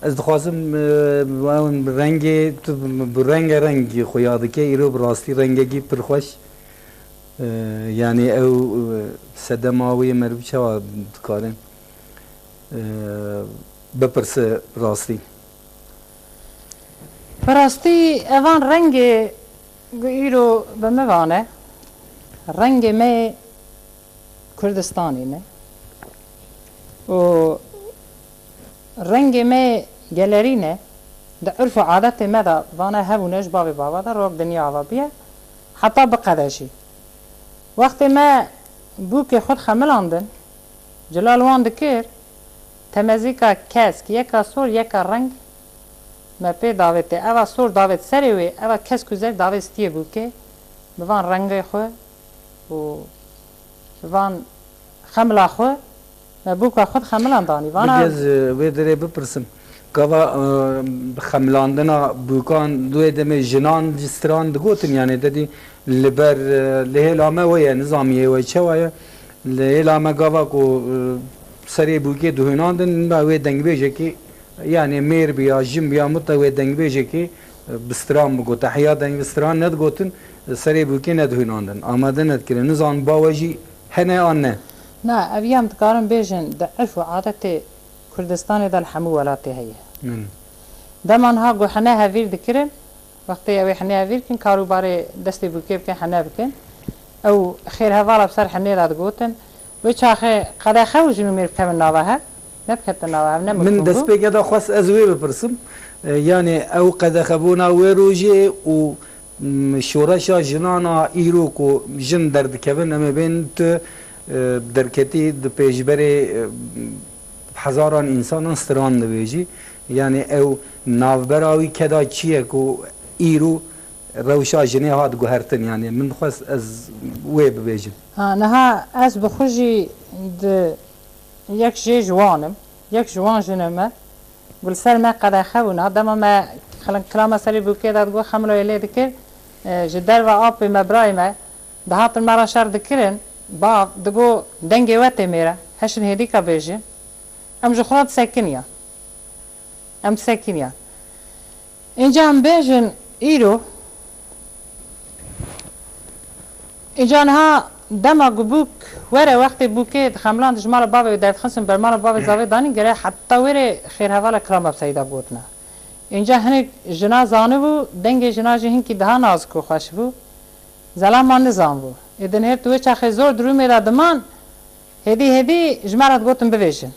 از دخواستم رنگ رنگ خویاده که ایرو براستی رنگی پرخوش یعنی او سدماوی مربی چه کارن بپرس راستی براستی اوان رنگ ایرو بموانه رنگ می کردستانی نه و رنگ می گلری نه ده عرف و عادت ما ده وانا هبونش بابی بابا ده روک دنیا و بیه حتی بقدشی وقتی ما بو که خود خملاندن جلال وان دکر تمزی که کس که یکا سور یکا رنگ ما پی داوته اوا سور داوت سری وی اوا کس کزر داوت ستیه بو که بوان رنگ خو و بوان خملا خو ما بو که خود خملاندانی وانا بجز ویدره بپرسم کوا خملاندنا بوکان دوی دم جنان جستران دگوتن یعنی دادی لبر لهلامه ویا نظامیه وی چه ویا لهلامه کوا کو سری بوکی دوهناندن با وی دنگ بیجه کی یعنی میر بیا جیم بیا متا وی دنگ بیجه کی بستران بگو تحیا دنگ بستران ندگوتن سری بوکی ندوهناندن آماده ندکرن نظام باوجی هنه آن نه نه اویام تکارم بیجن ده عرف و عادت کردستان ده الحمو ولاتی هیه دمان ها گو حنه هفیر دکرن وقتی اوی حنه هفیر کن کاروبار دستی بوکی بکن حنه بکن او خیر هوالا بسر حنه داد گوتن ویچ آخه قده خوش جنو میر بکن ناوه ها نبکت ناوه هم نمکن من دست بگه خواست ازوی بپرسم یعنی او قده خبونا وی روژه و شورشا جنانا ایرو کو جن درد کبن اما بینت درکتی د پیشبری هزاران انسان استران نویجی یعنی او نافبراوی کدا چیه کو ایرو روشا جنه هات گوهرتن یعنی من خواست از وی ببیجم نها از بخوشی د یک جی جوانم یک جوان جنمه گل سر ما قده خونا دما ما خلن کلام سری بوکی داد گو خملو یلی دکر جدر و آب مبرای ما دهات مرا شر دکرن با دگو دنگی وقتی میره هشن هدی که بیجه ام جخورات سکنیا ام سکنیا اینجا هم بیجن ایرو اینجا ها دما گبوک وره وقتی بوکه خملان جمال بابا درد خسن بر مال بابا زاوی دانی گره حتی وره خیر حوالا کرام بسیدا بودنا اینجا هنگ جنا زانه بو دنگ جنا جهین کی ده ناز کو خوش بو زلام ما نظام بو ایدن هر توی چه خیزور درو میره دمان هدی جمارت گوتم بویشن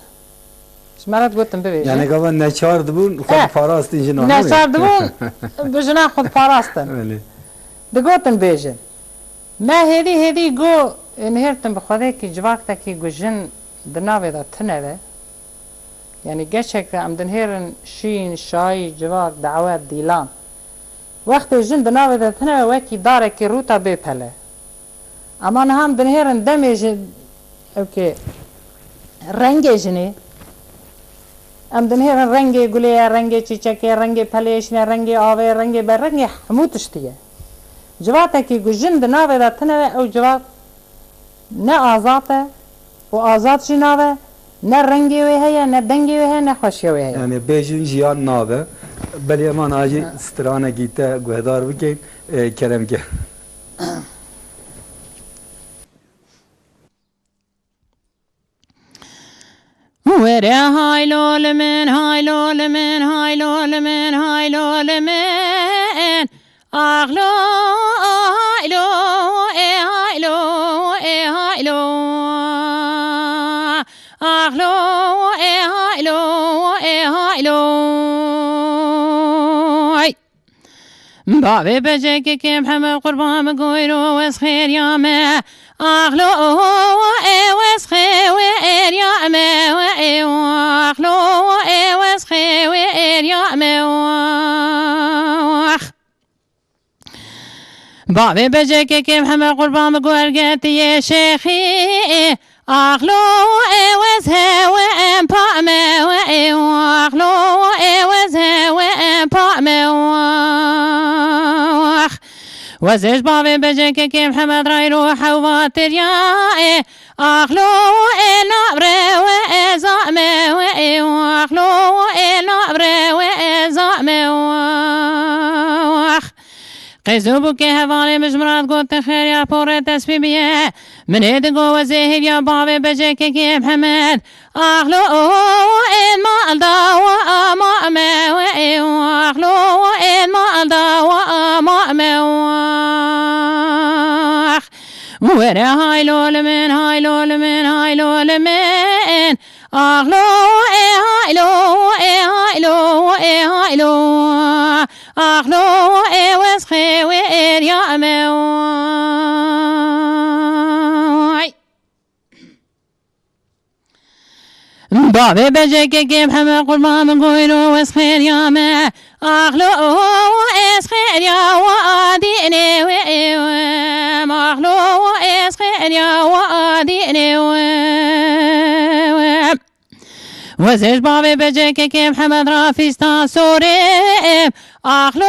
جمارت گوتم بویشن یعنی که من نچارد بون خود پاراست این جنا نچارد بون بجنا خود پاراستن دگوتن بیشن ما هدی گو انهرتن بخوده که جواک تا که گو جن دناوی دا تنوه یعنی گچک ام دنهرن شین شای جواک دعوات دیلان وقت جن دناوی دا تنوه وکی داره که روتا بپله اما هم دنهرن دمیج اوکی رنگ جنه ام دنهرن رنگ گلیه رنگ چیچکه رنگ پلیشنه رنگ آوه رنگ بر رنگ حموتشتیه جواتا که گوشن دناوه دا تنوه او جوات نه آزاده و آزاد جناوه نه رنگی وی هیا نه دنگی وی هیا نه خوشی وی هیا یعنی بیجون جیان ناوه بلی امان آجی سترانه گیته گوهدار بکن کرم که وره های لول من های لول من های لول من های لول من آغلو هایلو هایلو هایلو آغلو هایلو هایلو بابي بجيك كي محمد قربان قويرو واسخير يا ما آغلو واسخير يا ما آغلو واسخير يا ما بابي بجيك كي محمد قربان قويرو يا شيخي آغلو واسها وام بامه واغلو واسها وام بامه وزج بابي بجيك كي محمد راي روح واتر يا اغلو نبره وازامه واغلو صبره وزامه قیزو که هوای مجمرات گوت خیر یا پر تسبیحیه من ادگو و زهیر یا باوی بجه که محمد اخلو این مال دا و امام و اخلو این مال دا و امام وره هایلو لمن هایلو لمن هایلو لمن اخلو هایلو هایلو هایلو اخلو وسخي وير يا موي بابي بجيك كيف محمد قربان قويلو وسخير يا ما اخلو وسخير يا واديني ويم اخلو وسخير يا واديني ويم وزيج بابي بجيك كيف محمد رافيستا سوريم اخلو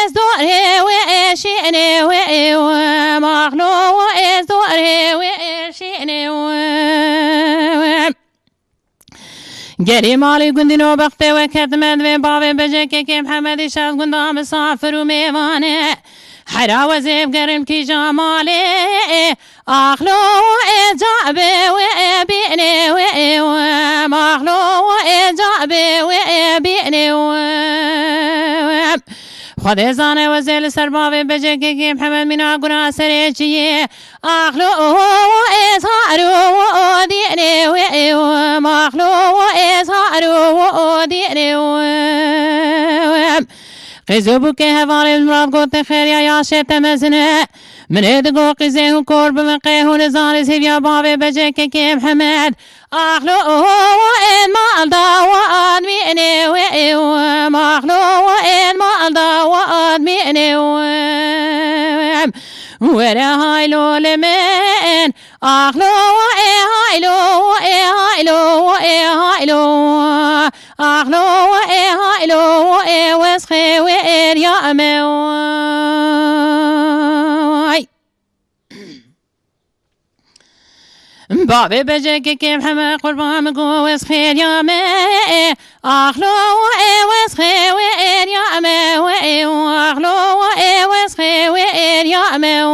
از دوره و اشینه و اخلو از دوره و اشینه و گری مالی گندینو بخته و کتمد و باوی بجه که محمدی شد گنده مسافر و میوانه حرا و زیب گرم کی جماله اخلو از جعبه و بینه و اخلو از جعبه و بینه و خود زانه و زل سرباوی بجه که محمد مینا گناه سریچیه اخلو از هارو و دینه و اخلو از هارو و دینه و قیزو که هوار المراد گوت خیر یا شت مزنه من ادگو قیزه و قرب من قیهون زان سیبیا باوی بجه که محمد اخلو این مال دا و آدمینه و اخلو این مال دا و آدمینه وره هایلو لمن اخلو هایلو هایلو هایلو اخلو هایلو وسخي وير يا موي بابي بجه که محمد قربان گو وسخير يا مي اخلو وسخي وير يا مي اخلو وسخي وير يا مي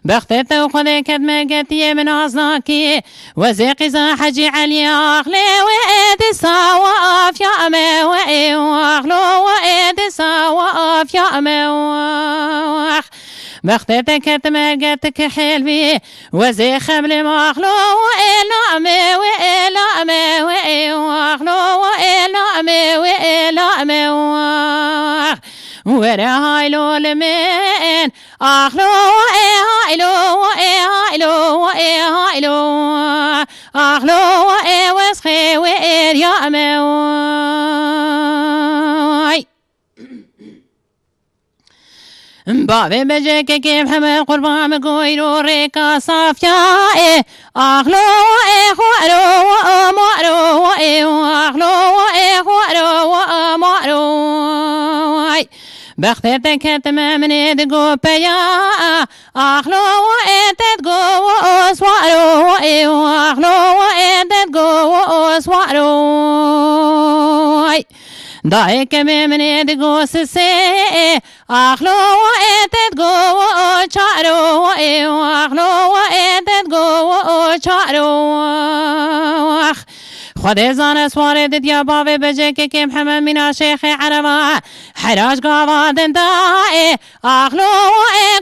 بختت وخذ كدمقتي من عصاكي وزيقي حجي علي اخلي وإيد الصواف يا موي واخلو وإيد الصواف يا موي بختت كدمقتك حلبي وزي خبلي ماخلو وإلا موي إلا موي واخلو وإلا موي إلا موي وره هایلو لمن اخلو هایلو هایلو هایلو اخلو وسخي وير يا موي بابي بجه که محمد قربان گویرو ریکا صافیا اخلو خوارو مارو اخلو خوارو مارو بختت كتم من ادقو بيا اخلو اتدقو اسوارو اخلو اتدقو اسوارو دايك من ادقو سسي اخلو اتدقو چارو اخلو اتدقو چارو خود زان سوار دیا باوی بجه که محمد مینا شیخ عربا حراج قوادن دائه اخلو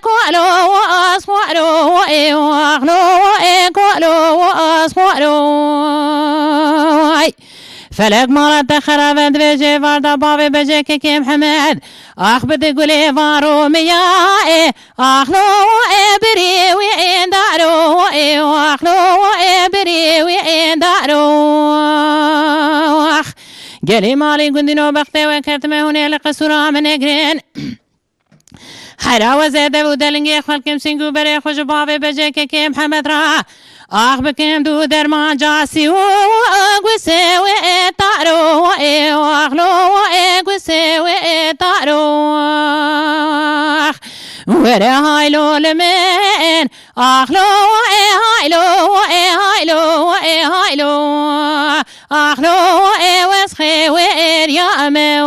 کولو اسوارو اخلو کولو اسوارو فلک مالت خرابت بجه واردا باوی بجه که محمد اخبت گلی وارو میاه اخلو بری وی دارو اخلو بری وی دارو گلی مالی گندینو بخته و کتمه هونه لقصورا من اگرین حرا و زده و دلنگی خلقم سنگو بری خوش باوی بجه که محمد را آخ بکم دو درمان جاسی و گوسه و تارو اخلو گوسه و تارو وره هایلو لمن اخلو هایلو هایلو هایلو اخلو وسخي دریا امه